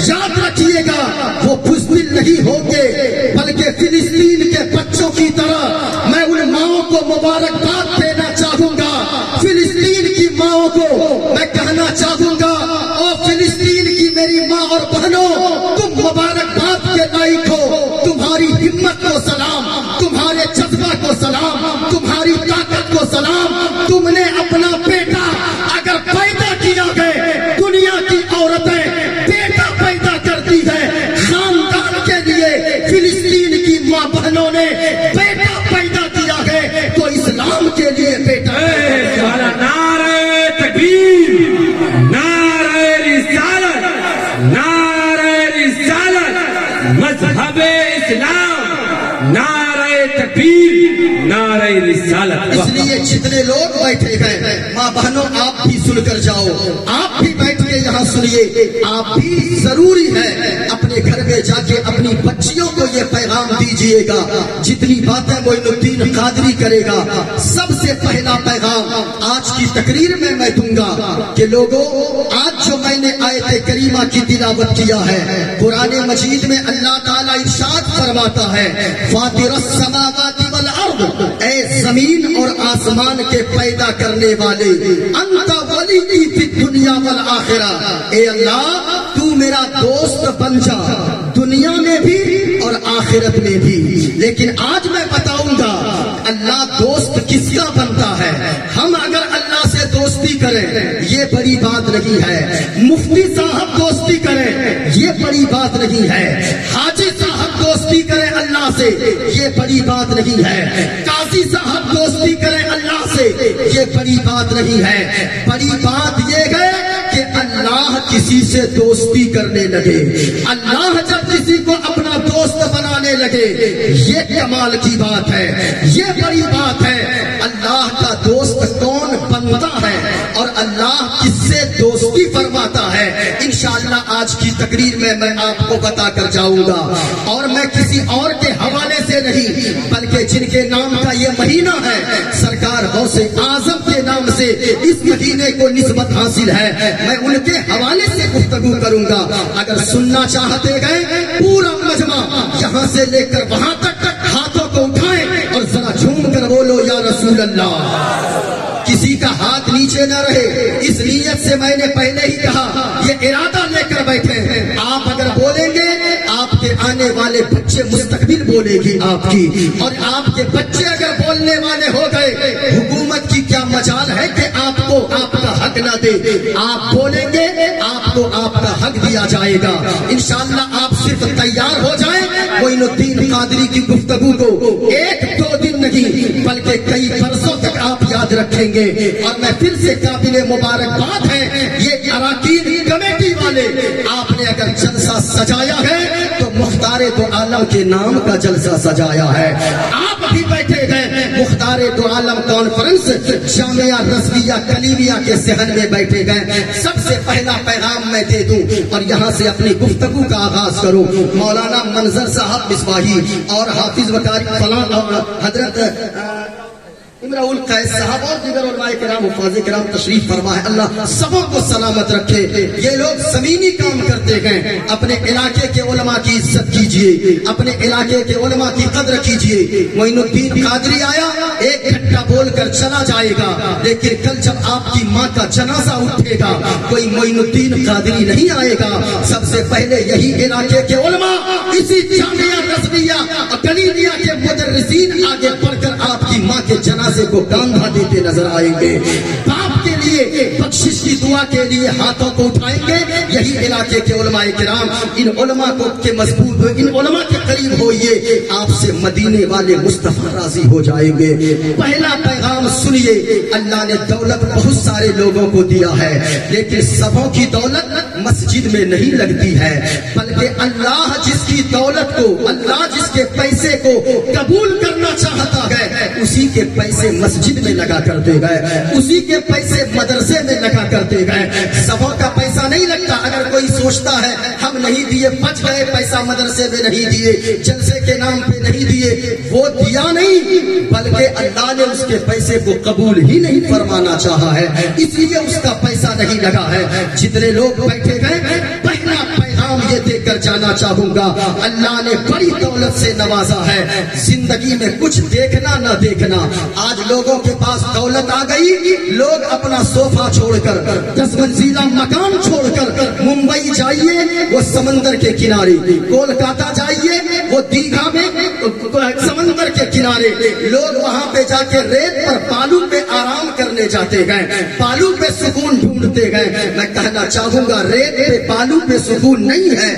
یاد رکھیے گا وہ بزدل نہیں ہوں گے، بلکہ فلسطین کے بچوں کی طرح میں ان ماؤں کو مبارکباد دینا چاہوں گا۔ فلسطین کی ماؤں کو میں کہنا چاہوں گا، اور فلسطین کی میری ماں اور بہنوں، تم مبارکباد کے لائق ہو۔ تمہاری ہمت کو سلام، تمہارے جذبہ کو سلام، تمہاری طاقت کو سلام۔ تم نے اپنا بیٹا اگر پیدا کیا ہے، دنیا کی عورتیں بیٹا پیدا کرتی ہے خاندان کے لیے، فلسطین کی ماں بہنوں نے بیٹا پیدا کیا ہے تو اسلام کے لیے بیٹا ہے۔ نعرہ تکبیر، نعرہ رسالت، نعرہ رسالت، مذہب اسلام، نعرہ تکبیر، نعرہ رسالت۔ اس لیے جتنے لوگ بیٹھے ہیں ماں بہنوں، آپ بھی سن کر جاؤ، آپ بھی بیٹھ کے یہاں سنیے۔ آپ بھی ضروری ہے اپنے گھر میں جا کے اپنی بچیوں کو یہ پیغام دیجئے گا، جتنی باتیں معین الدین قادری کرے گا۔ سب سے پہلا پیغام آج کی تقریر میں دوں گا کہ لوگوں، آج جو میں نے آیت کریمہ کی تلاوت کیا ہے، قرآن مجید میں اللہ تعالیٰ ارشاد فرماتا ہے، فاطر السماوات والارض، اے زمین اور آسمان کے پیدا کرنے والے، انت ولی فی الدنیا والآخرہ، اے اللہ تو میرا دوست بن جا دنیا میں بھی اور آخرت میں بھی۔ لیکن آج میں بتاؤں گا اللہ دوست کس کا بنتا ہے۔ ہم اگر اللہ سے دوستی کریں یہ بڑی بات نہیں ہے، مفتی صاحب دوستی کریں یہ بڑی بات نہیں ہے، حاجی صاحب دوستی کریں اللہ سے یہ بڑی بات نہیں ہے، قاضی صاحب دوستی کریں اللہ سے یہ بڑی بات نہیں ہے۔ بڑی بات یہ ہے کہ اللہ کسی سے دوستی کرنے لگے، اللہ جب کسی کو اپنا دوست بنانے لگے، یہ کمال کی بات ہے، یہ بڑی بات ہے۔ اللہ کا دوست کون بنتا ہے اور اللہ کس سے دوستی فرماتا ہے، انشاءاللہ آج کی تقریر میں آپ کو بتا کر جاؤں گا۔ اور میں کسی اور کے حوالے سے نہیں، بلکہ جن کے نام کا یہ مہینہ ہے، سرکار غوث اعظم کے نام سے اس مہینے کو نسبت حاصل ہے، میں ان کے حوالے سے گفتگو کروں گا۔ اگر سننا چاہتے گئے پورا مجمع یہاں سے لے کر وہاں تک ہاتھوں کو اٹھائیں اور ذرا جھوم کر بولو یا رسول اللہ۔ کسی کا ہاتھ نیچے نہ رہے، اس نیت سے میں نے پہلے ہی کہا یہ ارادہ لے کر بیٹھے ہیں۔ آپ اگر بولیں گے آپ کے آنے والے بچے مستقبل بولے گی آپ کی، اور آپ کے بچے اگر بولنے والے ہو گئے حکومت کی کیا مجال ہے کہ آپ کو آپ کا حق نہ دے۔ آپ بولیں گے آپ کو آپ کا حق دیا جائے گا انشاءاللہ۔ آپ صرف تیار ہو جائیں معین الدین قادری کی گفتگو کو ایک دو دن نہیں بلکہ کئی برسوں تک آپ یاد رکھیں گے۔ اور میں پھر سے قابل مبارکباد ہے یہ اراکین کمیٹی والے، آپ نے اگر جلسہ سجایا ہے تو مختار دو عالم کے نام کا جلسہ سجایا ہے۔ آپ بھی بیٹھے گئے مختار دو عالم کانفرنس جامعہ رضویہ کلیمیہ کے صحن میں بیٹھے گئے۔ سب سے پہلا پیغام میں دے دوں اور یہاں سے اپنی گفتگو کا آغاز کروں۔ مولانا منظر صاحب مصباحی اور حافظ وقاری فلاں حضرت امراء القیس صاحب اور دیگر علماء کرام حفاظ کرام تشریف فرما ہے، اللہ سبوں کو سلامت رکھے۔ یہ لوگ زمینی کام کرتے ہیں، اپنے علاقے کے علماء کی عزت کیجئے، اپنے علاقے کے علماء کی قدر کیجئے۔ معین الدین قادری آیا ایک گھنٹہ بول کر چلا جائے گا، لیکن کل جب آپ کی ماں کا جنازہ اٹھے گا کوئی معین الدین قادری نہیں آئے گا۔ سب سے پہلے یہی علاقے کے علماء، اسی جامعہ رضویہ کلیمیہ کے مدرسین آگے بڑھ کر آپ کی ماں کے جنازے کو کاندھا دیتے نظر آئیں گے۔ باپ کے لیے بخشش کی دعا کے لیے ہاتھوں کو اٹھائیں گے یہی علاقے کے علماء کرام۔ ان علماء کو کے مضبوط ہوئے، ان علماء کے قریب ہوئیے، آپ سے مدینے والے مصطفیٰ راضی ہو جائیں گے۔ پہلا پیغام سنیے، اللہ نے دولت بہت سارے لوگوں کو دیا ہے، لیکن سبوں کی دولت مسجد میں نہیں لگتی ہے، بلکہ اللہ جس کی دولت کو، اللہ جس کے پیسے کو قبول کرنا چاہتا ہے اسی کے پیسے مسجد میں لگا کرتے گئے، اسی کے پیسے مدرسے میں لگا کرتے گئے۔ سبوں کا پیسہ نہیں لگتا۔ اگر کوئی سوچتا ہے ہم نہیں دیے، بچ گئے، پیسہ مدرسے میں نہیں دیے، جلسے کے نام پہ نہیں دیے، وہ دیا نہیں بلکہ اللہ نے اس کے پیسے کو قبول ہی نہیں فرمانا چاہا ہے، اس لیے اس کا پیسہ نہیں لگا ہے۔ جتنے لوگ بیٹھے گئے پہلا پیغام یہ کر جانا چاہوں گا. اللہ نے بڑی دولت سے نوازا ہے. زندگی میں کچھ دیکھنا نہ دیکھنا. آج لوگوں کے پاس دولت آ گئی, لوگ اپنا صوفہ چھوڑ کر 10 منزلہ مکان چھوڑ کر ممبئی جائیے وہ سمندر کے کنارے, کولکاتہ جائیے وہ دیگھا میں سمندر کے کنارے, لوگ وہاں پہ جا کے ریت پر بالو پہ آرام کرنے جاتے گئے, بالو پہ سکون ڈھونڈتے گئے. میں کہنا چاہوں گا ریت پہ بالو پہ سکون نہیں ہے.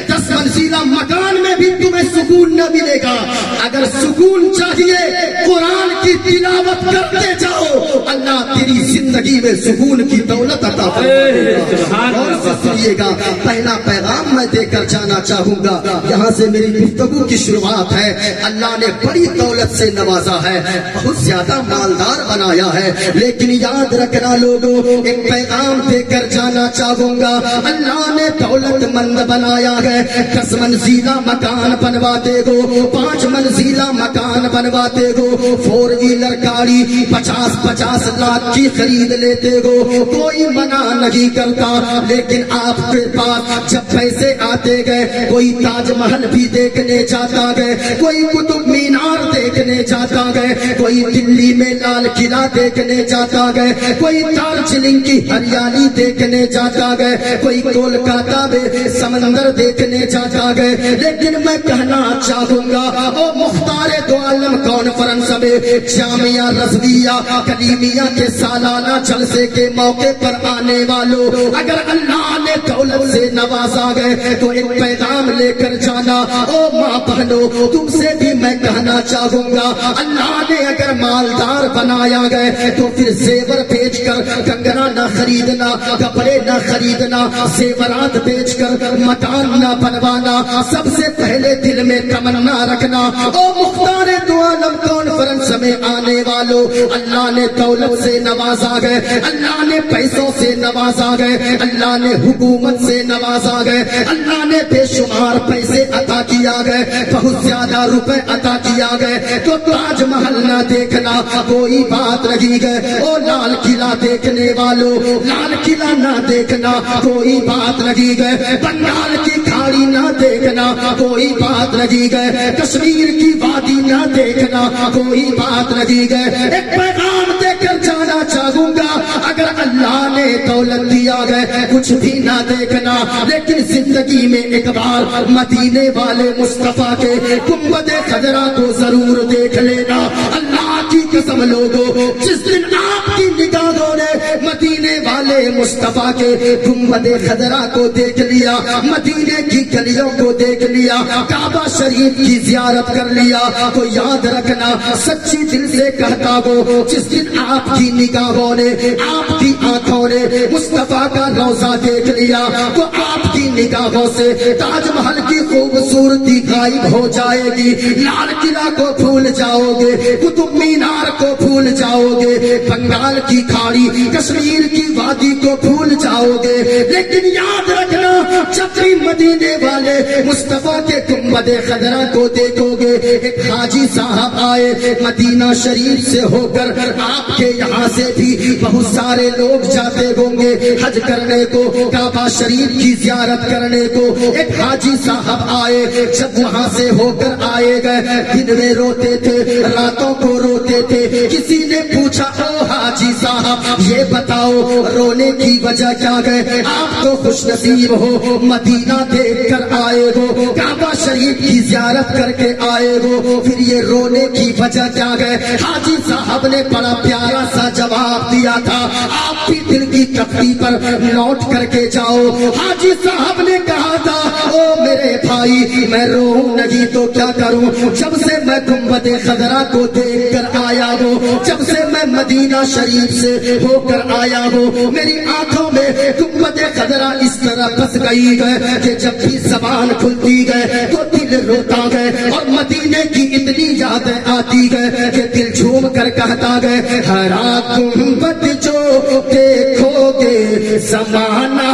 10 منزلہ مکان میں بھی تمہیں سکون نہ ملے گا. اگر سکون چاہیے قرآن کی تلاوت کرتے جاؤ, اللہ تیری زندگی میں سکون کی دولت عطا فرمائے گا. اور سنیے گا, پہلا پیغام میں دے کر جانا چاہوں گا. یہاں سے میری گفتگو کی شروعات ہے. اللہ نے بڑی دولت سے نوازا ہے, بہت زیادہ مالدار بنایا ہے, لیکن یاد رکھنا لوگوں, ایک پیغام دے کر جانا چاہوں گا. اللہ نے دولت مند بنایا ہے. 10 منزلہ مکان بنواتے گو, 5 منزلہ مکان بنواتے گو, 4 ویلر گاڑی 50-50 لاکھ کی خرید لیتے گو, کوئی منع نہیں کرتا. لیکن آپ کے پاس جب پیسے آتے گئے, کوئی تاج محل بھی دیکھنے جاتا گئے, کوئی قطب مینار دیکھنے جاتا گئے, کوئی دلی میں لال قلعہ دیکھنے جاتا گئے, کوئی دارجلنگ کی ہریالی دیکھنے جاتا گئے, کوئی کولکاتہ میں سمندر دیکھنے جاتا گئے. لیکن میں کہنا چاہوں گا, او مختار دو عالم کانفرنس میں جامعہ رضویہ کلیمیہ کے سالانہ جلسے کے موقع پر آنے والوں, اگر اللہ نے دولت سے نوازا گئے تو ایک پیغام لے کر جانا. او ماں بہنوں, تم سے بھی میں کہنا چاہوں گا, اللہ نے اگر مالدار بنایا گئے تو پھر زیور بیچ کر کنگنا نہ خریدنا, کپڑے نہ خریدنا, زیورات بیچ کر مکان نہ بنوانا. سب سے پہلے دل میں تمنا رکھنا, او مختار دو عالم کانفرنس میں آنے والوں, اللہ نے دولت سے نوازا گئے, اللہ نے پیسوں سے نوازا گئے, اللہ نے حکومت سے نوازا گئے, اللہ نے بے شمار پیسے عطا کیا گئے, بہت زیادہ روپے عطا کیا گئے. تو تاج محل نہ دیکھنا کوئی بات نہیں گئے, او لال قلعہ دیکھنے والوں لال قلعہ نہ دیکھنا کوئی بات نہیں گئے, بنگال کی کھاڑی نہ دیکھنا کوئی بات نہیں گئے, کشمیر کی وادی نہ دیکھنا کوئی بات نہیں گئے. ایک پیغام دے کر جانا چاہوں گا, اگر اللہ نے دولت دیا گئے کچھ بھی نہ دیکھنا, لیکن زندگی میں ایک بار مدینے والے مصطفیٰ کے گنبد خضرا کو ضرور دیکھ لینا. اللہ کی قسم لوگوں, جس دن آپ کی نگاہوں نے مدینے والے مصطفیٰ کے گنبد خضرا کو دیکھ لیا, مدینے کی گلیوں کو دیکھ لیا, کعبہ شریف کی زیارت کر لیا, تو یاد رکھنا سچی دل سے کہتا ہو, جس دن آپ کی نگاہوں نے آپ کی آنکھوں نے مصطفیٰ کا روضہ دیکھ لیا, تو آپ کی نگاہوں سے تاج محل کی خوبصورتی غائب ہو جائے گی, لال قلعہ کو بھول جاؤ گے, قطب مینار کو بھول جاؤ گے, بنگال کی کھاڑی کشمیر کی وادی کو بھول جاؤ گے. لیکن یاد رکھنا جب بھی مدینے والے مصطفیٰ کے گنبد خضرا کو دیکھو گے, ایک حاجی صاحب آئے مدینہ شریف سے ہو کر, آپ کے یہاں سے بھی بہت سارے لوگ جاتے ہوں گے حج کرنے کو, کعبہ شریف کی زیارت کرنے کو. ایک حاجی صاحب آئے, جب وہاں سے ہو کر آئے گئے, دن میں روتے تھے, راتوں کو روتے تھے. کسی نے پوچھا, او حاجی صاحب یہ بتاؤ رونے کی وجہ کیا ہے, آپ تو خوش نصیب ہو, مدینہ دیکھ کر آئے ہو, کعبہ شریف کی زیارت کر کے آئے ہو, پھر یہ رونے کی وجہ کیا ہے. حاجی صاحب نے بڑا پیارا سا جواب دیا تھا, آپ بھی دل کی تختی پر نوٹ کر کے جاؤ. حاجی صاحب نے کہا تھا, او میرے بھائی میں روؤں نہیں تو کیا کروں, جب سے میں گنبد خضرا کو دیکھ کر آیا ہوں, جب سے میں مدینہ شریف سے ہو کر آیا ہوں, میری آنکھوں میں گنبد خضرا اس طرح بس گئی ہے کہ جب بھی زبان کھلتی ہے تو دل روتا ہے, اور مدینے کی اتنی یادیں آتی ہے کہ دل جھوم کر کہتا ہے, ہرا گنبد جو دیکھو گے زمانہ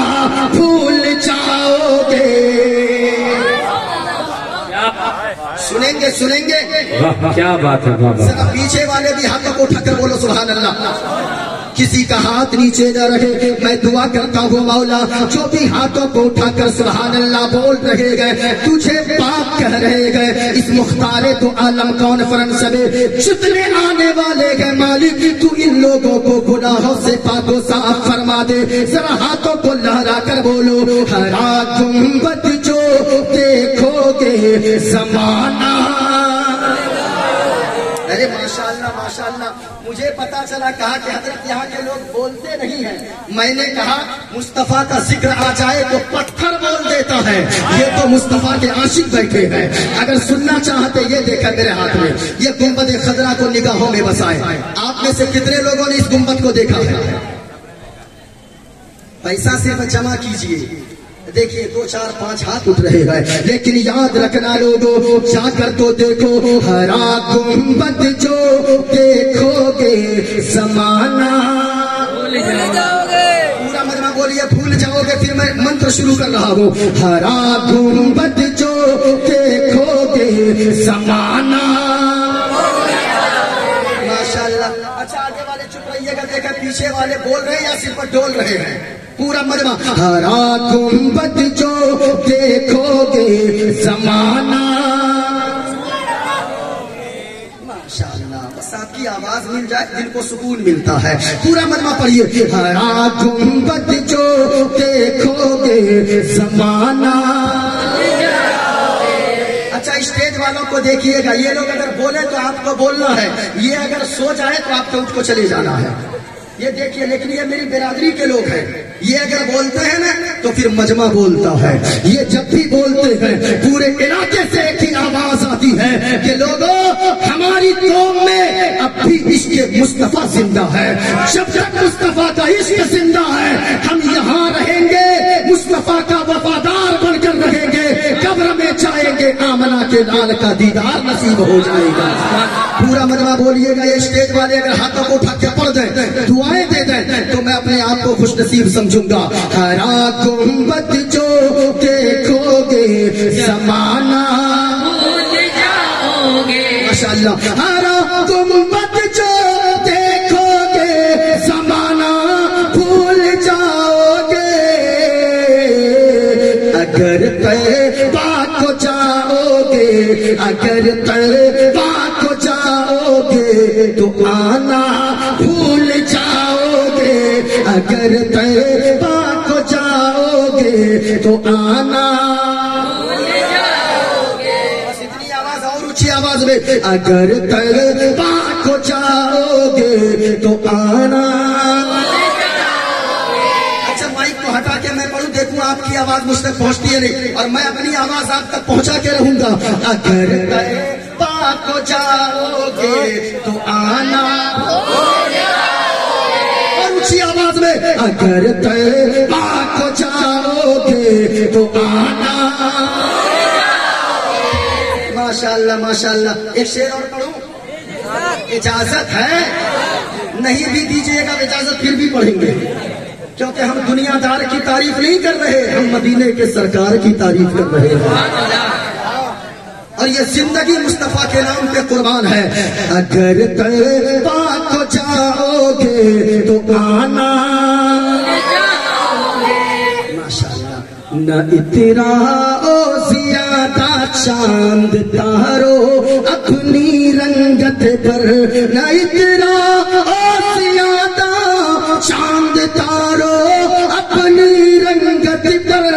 بھول جاؤ گے. سنیں گے سنیں گے, کیا بات ہے بابا, ذرا پیچھے والے بھی ہاتھوں کو اٹھا کر بولو سبحان اللہ. کسی کا ہاتھ نیچے نہ رہے. میں دعا کرتا ہوں مولا جو بھی ہاتھوں کو اٹھا کر سبحان اللہ بول رہے گئے تجھے پاک کہہ رہے گئے اس مختار تو عالم کانفرنس میں جتنے آنے والے گئے مالک تو ان لوگوں کو گناہوں سے پاک و صاف فرما دے. ذرا ہاتھوں کو لہرا کر بولو ہرا گنبد جو دیکھو گے زمانہ. ارے ماشاءاللہ مجھے پتا چلا کہا کہ حضرت یہاں کے لوگ بولتے نہیں ہیں. میں نے کہا مصطفیٰ کا ذکر آ جائے تو پتھر بول دیتا ہے. یہ تو مصطفیٰ کے عاشق بیٹھے ہیں. اگر سننا چاہتے یہ دیکھا میرے ہاتھ میں یہ گنبد خضرا کو نگاہوں میں بسائے. آپ میں سے کتنے لوگوں نے اس گنبد کو دیکھا ہے؟ پیسہ صرف جمع کیجئے. دیکھیے 2 4 5 ہاتھ اٹھ رہے ہیں لیکن یاد رکھنا لوگوں جا کر تو دیکھو ہرا گنبد جو دیکھو گے زمانہ. پورا مجمع بولیے بھول جاؤ گے. پھر میں منتر شروع کر رہا ہوں ہرا گنبد جو دیکھو گے زمانہ. ماشاءاللہ. اچھا آگے والے چپ رہیے گا. دیکھا پیچھے والے بول رہے ہیں یا صرف ڈول رہے ہیں؟ پورا مجمع ہرا گنبد جو دیکھو گے زمانہ. ماشاءاللہ. بس آپ کی آواز مل جائے دل کو سکون ملتا ہے. پورا مجمع پڑھیے ہرا گنبد جو دیکھو گے زمانہ. اچھا اسٹیج والوں کو دیکھیے گا. یہ لوگ اگر بولے تو آپ کو بولنا ہے. یہ اگر سو جائے تو آپ کو اٹھ کو چلے جانا ہے. یہ دیکھیے لیکن یہ میری برادری کے لوگ ہیں. یہ اگر بولتے ہیں نا تو پھر مجمع بولتا ہے. یہ جب بھی بولتے ہیں پورے علاقے سے ایک ہی آواز آتی ہے کہ لوگوں ہماری قوم میں اب بھی عشق مصطفیٰ زندہ ہے. جب تک مصطفیٰ کا عشق زندہ ہے ہم یہاں رہیں گے. مصطفیٰ کا وفادار بن کر رہیں گے. قبر میں جائیں گے آمنہ کے لال کا دیدار نصیب ہو جائے گا. پورا مجمع بولیے گا. یہ اسٹیج والے اگر ہاتھوں کو اٹھا کے پڑھ دیں دعائیں دے دیں تو میں اپنے آپ کو خوش نصیب سمجھوں گا. ہرا گنبد جو دیکھو گے زمانہ. ماشاءاللہ. ہرا گنبد جو دیکھو گے زمانہ بھول جاؤ گے. اگر طیبہ کو جاؤ گے اگر طیبہ کو جاؤ گے تو آنا بھول جاؤ گے. اگر طیبہ کو جاؤ گے تو آنا بھول جاؤ گے. بس اتنی آواز اور اونچی آواز میں اگر طیبہ کو جاؤ گے تو آنا. اچھا مائک کو ہٹا کے میں پڑھوں دیکھوں آپ کی آواز مجھ تک پہنچتی ہے نہیں اور میں اپنی آواز آپ تک پہنچا کے رہوں گا. اگر طیبہ کو جاؤ گے تو آنا. اور اونچی آواز میں اگر طیبہ کو جاؤ گے تو آنا. ماشاءاللہ ماشاءاللہ. ایک شعر اور پڑھوں؟ اجازت ہے؟ نہیں بھی دیجیے گا اجازت پھر بھی پڑھیں گے کیونکہ ہم دنیا دار کی تعریف نہیں کر رہے ہم مدینے کے سرکار کی تعریف کر رہے ہیں. اور یہ زندگی مصطفیٰ کے نام پہ قربان ہے. اگر طیبہ کو جاؤ گے تو آنا. ماشاءاللہ. نہ اتراؤ زیادہ چاند تارو اپنی رنگت پر. نہ اتراؤ زیادہ چاند تارو اپنی رنگت پر.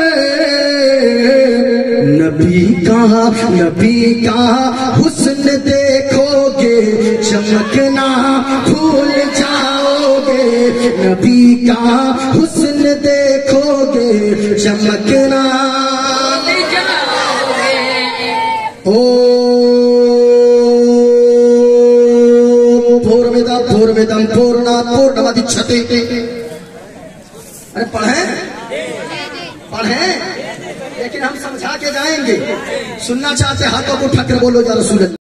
نبی کا حسن دیکھو گے چمکنا بھول جاؤ گے. نبی کا حسن دیکھو گے چمکنا او پورمدم پورنا پورنمدچھتے. ارے پڑھیں لیکن ہم سمجھا کے جائیں گے. سننا چاہتے ہاتھوں کو اٹھا کر بولو یا رسول اللہ.